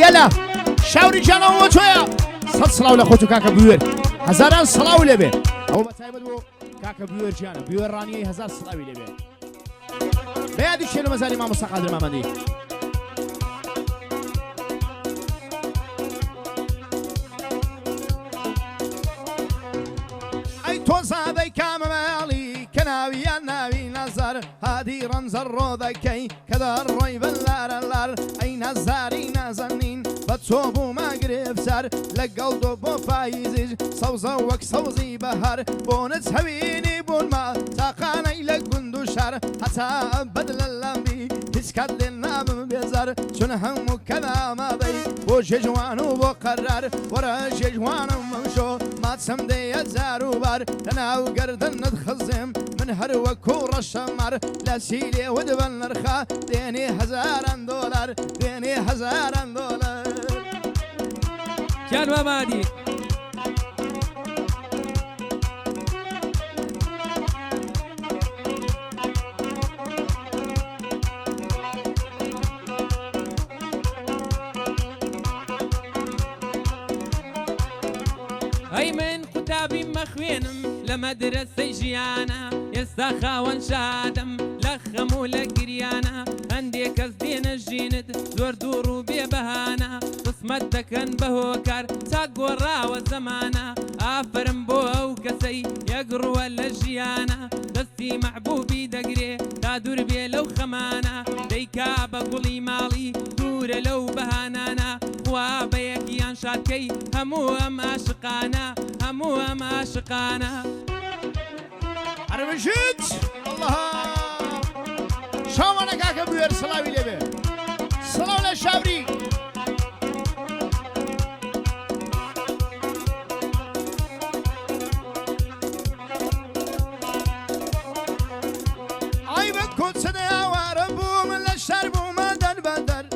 يلا شاوري جانا وتويا صد صلاة ولا خوتو كاكا بيور هزاران صلاة ولا بي أو بتايمد بو كاكا بيور جانا بيور راني هزار صلاة ولا بي بيادي شنو مزالي ما مستقادر ما مدي أي توزع ذي كامالي كناوي ناوي نزار هادي رمز الروضكي كذا الريب اللار أي نزاري نازنين بتصوبوا ما قريب سار لقل دوبو فايزج صوزوك صوزي بهار بونس هويني بون ما ساقاني لقندو شار حتى بدل اللمبي تسكت للنام بيزار شنهم كذا ما بي بو ججوان وبو قرار ورا ججوان ومشو ما تسمدي الزار وبار تناو قردن ندخزم من هروكو الشمر لا سيلي ودبن نرخا ديني $1000 ديني $1000 كان مامادي هاي من كتابي مخوينم لمدرسة جيانا يستخا وانشادم لخمو لقريانا عندي كزدين الجيند زور دورو بيبهانا قسمت دكن بهوكار تاقو الراوة زمانا آفرم بوهو كسي يقرو ولا جيانا دستي محبوبي دقري دادور بي لو خمانا ديكا بقولي مالي دور لو بهانانا خوابيك ينشاتكي همو هم عاشقانا همو هم عاشقانا عربشت الله شامانا كاكا بيور صلاوي لبي صلاة للشاوري عيب كنت سنة واربو من الشرب وما در بدر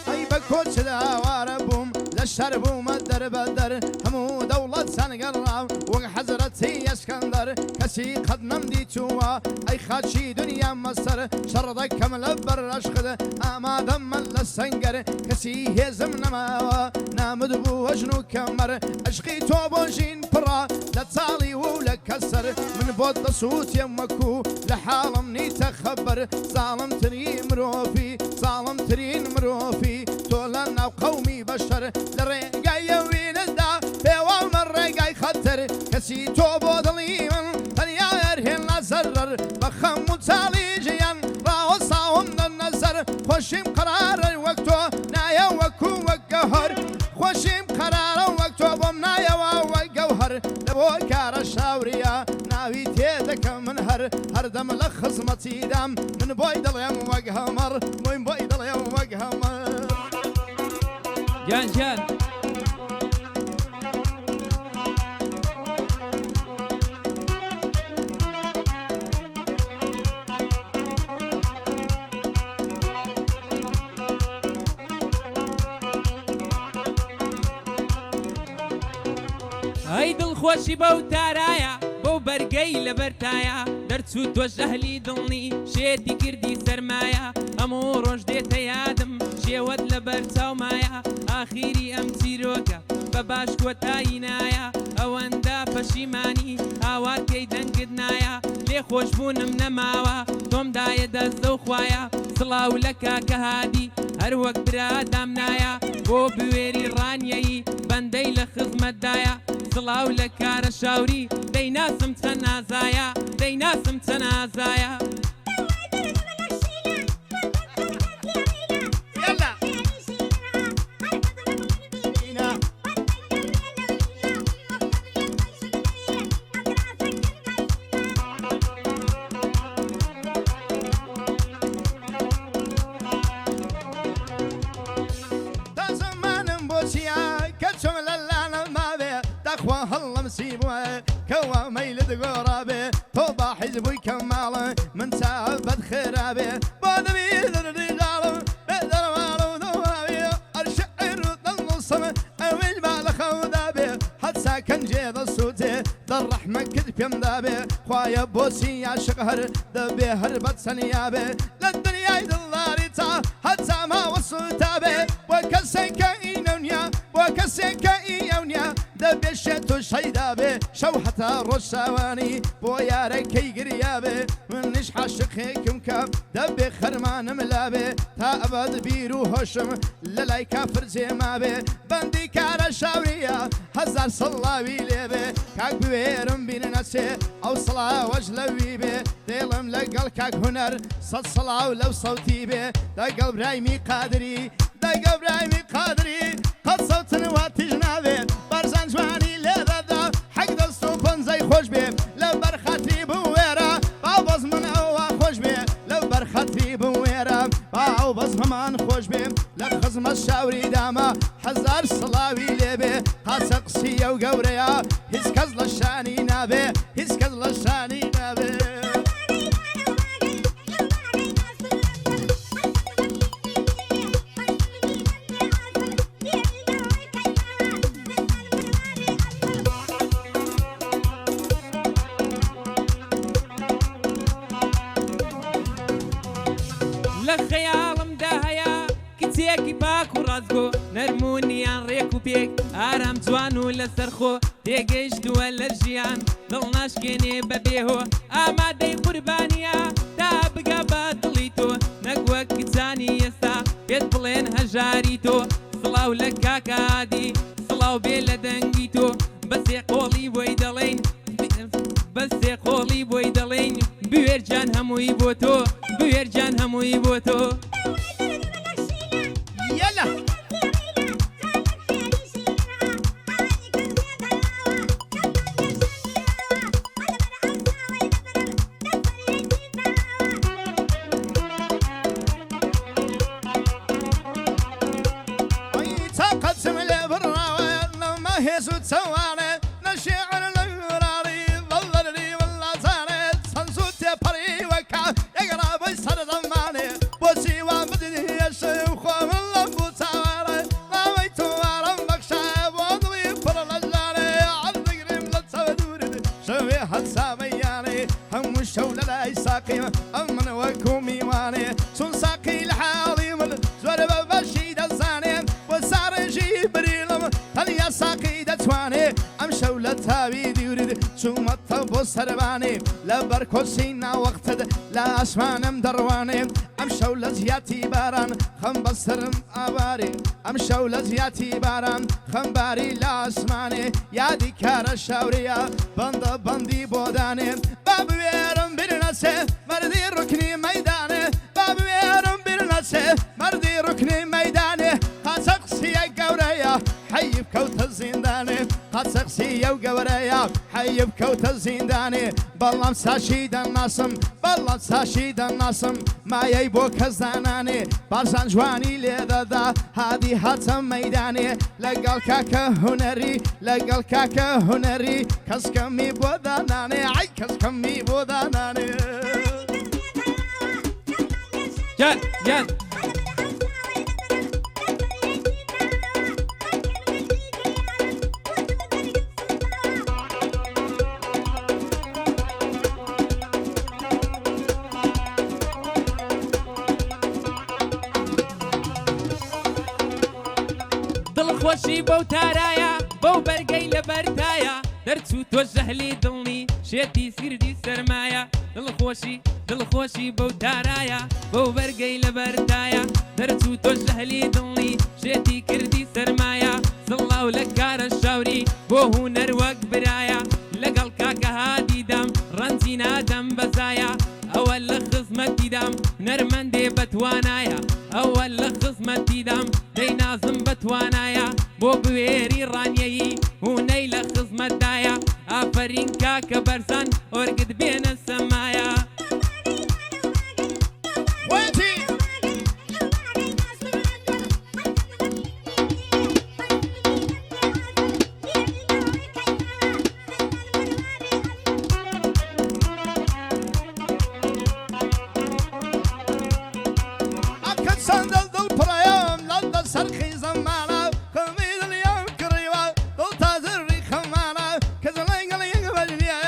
عيب كنت سنة واربو للشرب وما در بدر همو دولة سنقرب وحزرتي اسكندر كسي قد نمدي توا اي خاشي دنيا مصر شرطك كمل برشخد اما دم للسنقر كسي هزم نما نامد بو وجنو كمر اشقي توبوجين برا لا تصالي ولا كسر من بود صوت يمكو لحالم نيتخبر ظالم تري مروفي ظالم ترين مروفي تولنا وقومي بشر لرقاي وين الدا بيوال مرقاي خطر كسي توبو ظليما تنيا يرهن زرر بخم وتالي جيان راو صاوم النزر خوشيم قرار وقتو نايا وكو وقهر خوشيم قرار وقتو بم نايا وقهر لبو كار الشاوريا ناوي تيدك من هر دم لخزمتي دام من بويد اليوم وقهمر من بويد اليوم وقهمر جان هاي دل خوشي بو تارايا بو برقي لبرتايا درتسو توجه لي دلني شيدي كردي سرمايا امور ديت يادم شيود لبرتاو مايا اخيري ام تيروكا بباش كوتاينايا اواندا فشيماني اوات كيدن قدنايا لي خوش بونم نماوا توم دايا دزو خوايا صلاو لكا كهادي هر وقت برادامنايا بو بويري رانياي بندي لخزمت دايا صلاو لكار الشاوري دي ناسم تنازايا دي ناسم تنازايا كوا ميلد غرابي توبا حزبي كمال من سابت خرابي بعد بيد الرجال بدر مالو دوابي الشعر النصم اويل بالخودابي حتى كان جيد الصوتي للرحمة كذب پێم دابێ خوایە بۆچی یاشق هەر دەبێ هەر بەد سەنیابێ لە دنیای دڵداری تا هەتا ماوە سوتابێ بۆ کەسێکە ئینەونیا بۆ کەسێکە ئیەونیا دەبێ شێت و شەیدابێ شەو هەتا ڕۆژشاوانی بۆ یارەکەی گریابێ منیش عاشقێکم کە دەبێ خەرمانم لابێ تا ئەبەد بیر و هۆشم لە لای کافر جێمابێ بەندی کارە شاوریە هەزار سەڵاوی لێبێ کاک بوێرم بینە نەچێ ئەو سڵاوەش لەوی بێ دێڵم لەگەڵ کاک هونەر سەد سڵاو لەو سەوتی بێ دەگەڵ برایمی قادری دەگەڵ برایمی قادری قەت سەوتن وا تیژ نابێ بەرزان جوانی لێدەدا حەق دەست و پەنجەی خۆش بێ لە بەرخەتری بوێرە باو بەز من ئەوە خۆش بێ لەو بەرخەتری بوێرە باو بەز هەمان خۆش بێ لە خزمەت شاوری دامە هەزار سڵاوی لێبێ قاچە قسیە و گەورەیە هیچ کەس لە شانی نابێ هیچ کەس لە شانی نابێ لە خەیاڵمدا هەیە کچێکی پاک و ڕازگۆ نەرمونیان ڕێک و پێک ئارام جوان و لەسەرخۆ تێگەیشتووە لە ژیان دڵ ناشکێنێ بەبێهۆ ئامادەی قوربانیە تا بگا بە دڵی تۆ نەک کچانی ئێستا پێت بڵێن هەژاری تۆ سڵاو لە کاکادی سڵاو بێ لە دەنگی تۆ بەسێ قۆڵی بۆی دەڵێن بەسێ قۆڵی بۆی دەڵێن بوێرجان هەمووی بۆ تۆ بوێرجان هەمووی بۆ تۆ یەلا تاقەتم لێ بڕاوە لەمە هێز و چەوانێ نەشیعر لە وراری بەڵەری وەڵاتانێ چەند زوو تێپەڕی وەکا یەگەڕابەی سەردەمانێ بۆچی وان بدنیەشە و خۆمن لەم بوو چاوانێ ناوەی تووارم بەخشە بۆ دڵی پڕ لە ژانێ عەردەگریم لە چەوە دوورت شەوێ هەسامەیانێ هەموو شەو لە لای ساقیم ئەم من وەکو میوانێ چون ساقی لە حاڵی من زۆر بە بەشی دەزانێ بۆ ساڕێژی بریڵم هەڵیا ساقی دەتوانێ ئەم شەو لە تاوی دیورید چوومەتە بۆ سەربانێ لە بەرکۆچی ناوەختت لە ئاسمانم دەڕوانێ ئەم شەو لە زیاتی باران خەم بەسرم ئابارێ ئەم شەو لە زیاتی باران خەمباری لە ئاسمانێ یادی کارە شاورەیە بەندە بەندی بۆدانێ با بوێرم برنەچێ مەردی ڕوکنی مەیدانێ با بوێرم برنەچێ مەردی ڕوکنی مەیدانێ قاچە قسیە گەورەیە حەیب کەوتە زیندانێ قاچە قسیە و گەورەیە حەیب کەوتە زیندانێ بەڵام ساشی دەناسم بەڵام ساشی دەناسم مایەی بۆ کەس دانانێ بارزان جوانی لێدەدا هادی هاتە مەیدانێ لەگەڵ کاکە هونەری لەگەڵ کاکە هونەری کەس کەمی بۆ دانانێ ئای کەس کەمی بۆ دانانێ جان جان دڵخۆشی بەو تارایە بەو بەرگەی لە بەرتایە دەرچوو تۆ ژەهلی دڵنی شێتی سیردی سەرمایە دڵخۆشی بەو تارایە بەو بەرگەی لە بەرتایە دەرچوو تۆ ژەهلی دڵنی شێتی کردی سەرمایە سڵاو لە کارە شاوری بۆ هونەر وەک برایە لەگەڵ کاکە هادیدام ڕەنجی نادەم بەزایە ئەوە لە خزمەتیدام نەرمەندێ بەتوانایە ئەوە لە خزمەتیدام دەینازم بەتوانایە بۆ بوێری ڕانیەیی هونەی لە خزمەتدایە ئافەرین کاکە بەرزان ئۆرگت بێنە سەمایە سندل دل پرایم لند سرخی زمانه خمید لیام کریوا دل تازری خمانه کزلنگ لیگ بجنیه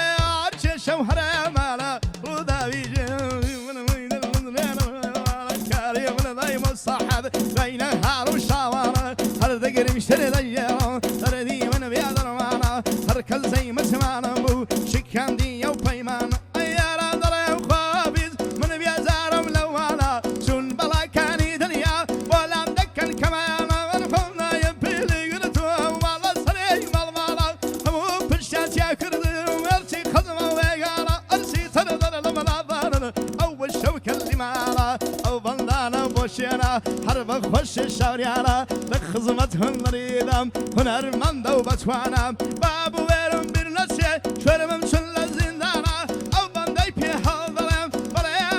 بجيران دردي من بيادر معنا هركل زي ما سمعنا بو شكان دي يو بيمان ايارا دري وخابز من بيزار ملوانا سن بلا كاني دنيا ولا مدكن كمان ونفونا يبيلي قلتو والله سري مالمانا همو بشات يا كرد ومرتي خدمة ويقانا ارسي تردر لما نظارنا اول شوكة اللي معنا او بندانا بوشينا حرب خوش الشوريانا بخزمتهم مريدم هنر من دو بتوانا بابو ويرم برنسي شرمم شل الزندانا او بندي بي حضرم بريا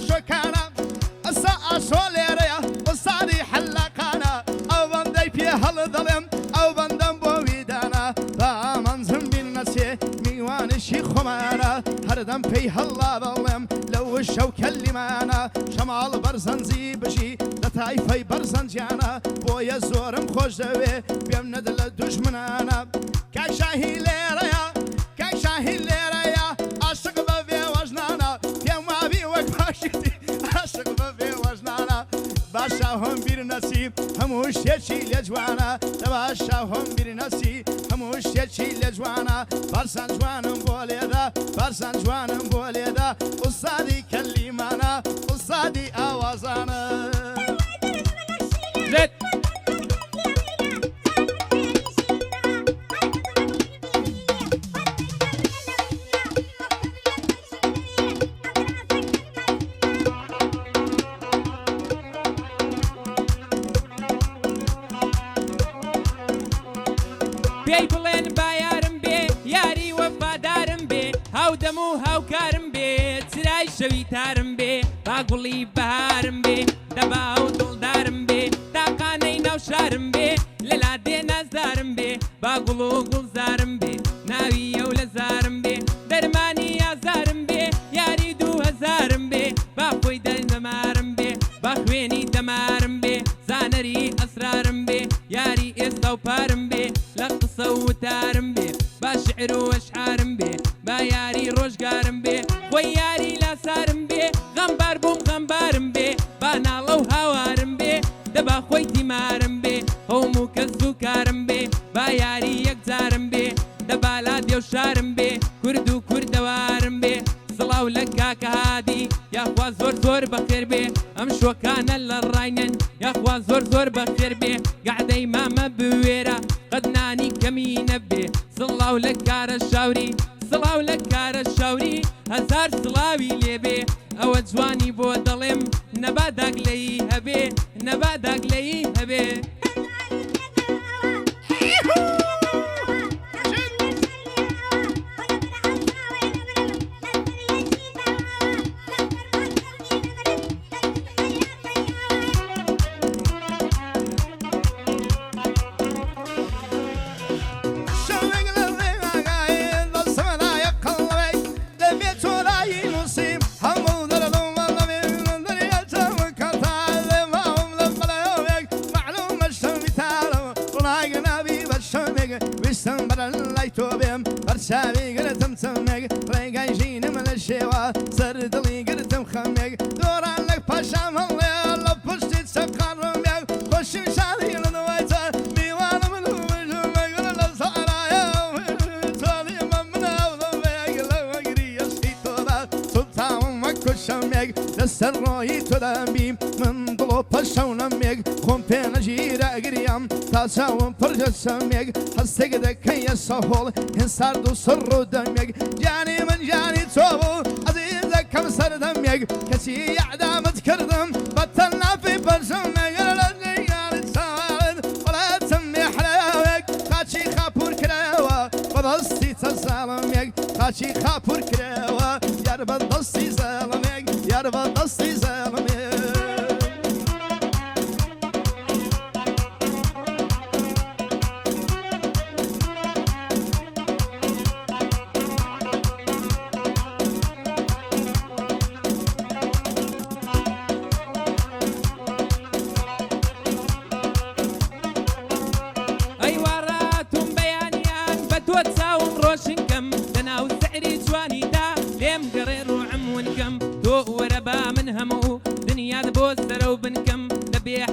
شكانا الساعة شوليريا وصادي حلقانا او بندي بي حضرم او بندم بويدانا فامنزم برنسي ميوان شي خمانا هردم بي حلا ظلم لو الشوكة اللي معنا شمال برزن زيبشي لطايفي برزن جانا بويا زورم خوش دوي بيم ندل دشمنانا كاشاهي ليريا كاشاهي ليريا عاشق ببي وجنانا بيم وابي وكباشتي عاشق ببي وجنانا باشاهم بير نسيب هموش يشي لجوانا باشاهم بير نسيب هموش يشي لجوانا برسان جوانم بوليدا برسان جوانم بوليدا قصادي كلمانا قصادي آوازانا زد بيي بڵێن بایارم بێ یاری وەفادارم بێ هاودەم و هاوکارم بێ چرای شەوی تارم بێ با گوڵی بەهارم بێ دەبا و دڵدارم بێ تاقانەی ناو شارم بێ لەلا دێ نازدارم بێ با گوڵ و گوڵزارم بێ ناوی ئەو لە زارم بێ دەرمانی یازارم بێ یاری 2000م بێ با خۆی دەرنەمارم بێ با خوێنی دەمارم بێ زانەری ئەسرارم بێ یاری ئێستا و پارم بێ لە قسە و وتارم بێ با شعر و ئەشعارم بێ با یاری ڕۆژگارم بێ خۆی یاری لاسارم بێ غەمبار بووم غەمبارم بێ با ناڵە و هاوارم بێ دەبا خۆی تیمارم بێ هەموو کەس و کارم بێ با یاری یەکجارم بێ دەبا لا دێو شارم بێ کورد و کوردەوارم بێ سڵاو لە کاکە هادی یاخوا زۆر زۆر بەخێر بێ ئەم شوەکانە لە ڕاینن یاخوا زۆر زۆر بەخێر بێ گەعدەی مامە بوێرە قەت نانی کەمی نەبێ سڵاو لە کارە شاوری سڵاو لە کارە شاوری هەزار سڵاوی لێبێ ئەوە جوانی بۆ دەڵێم نەبا داگلەیی هەبێ نەبا داگلەیی هەبێ برشاوي قرتم تمك ريقاي جيني من الشيوة سردلي قرتم خمك دوران لك باشام الله الله بشتي تسقر رميك خش مشاري لنويتا ميوان من وجهك ولا صارايا تالي من وضمك لو اقري يسيتولا سلطان مكو شمك السروي تدامي من ضلو بشونمك خم بين جيرا قريام تاساوم فرج سميك حسك دك يسهول انصار دو سر دمك جاني من جاني توبو عزيزك كم سر دمك كسي اعدام تكردم بطلنا في برسمك لا جيال تساعد ولا تسمي حلاوك خاشي خابور كراوة وضصي تسالمك خاشي خابور كراوة يارب ضصي سالمك يارب ضصي سالمك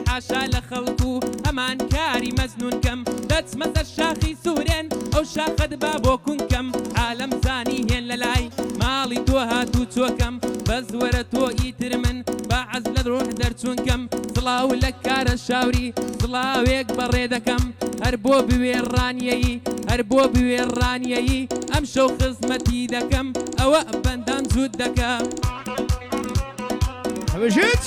حاشا لخلقو همان كاري مزنون كم بەچمە سەر شاخی سوورێن ئەو شاخەت با بۆ کوونکەم عالەم زانی هێن لە لای ماڵی تۆ هاتوو چۆکەم بە زوەرە تۆ ئیتر من بەعەز لە ڕۆح دەرچوونکەم سڵاو لە کارە شاوری سڵاوێک بەڕێ دەکەم هەر بۆ بوێڕانیەیی هەر بۆ بوێڕانیەیی ئەم شەو خزمەتی دەکەم ئەوە بەندان زود دەکەم هەبژێت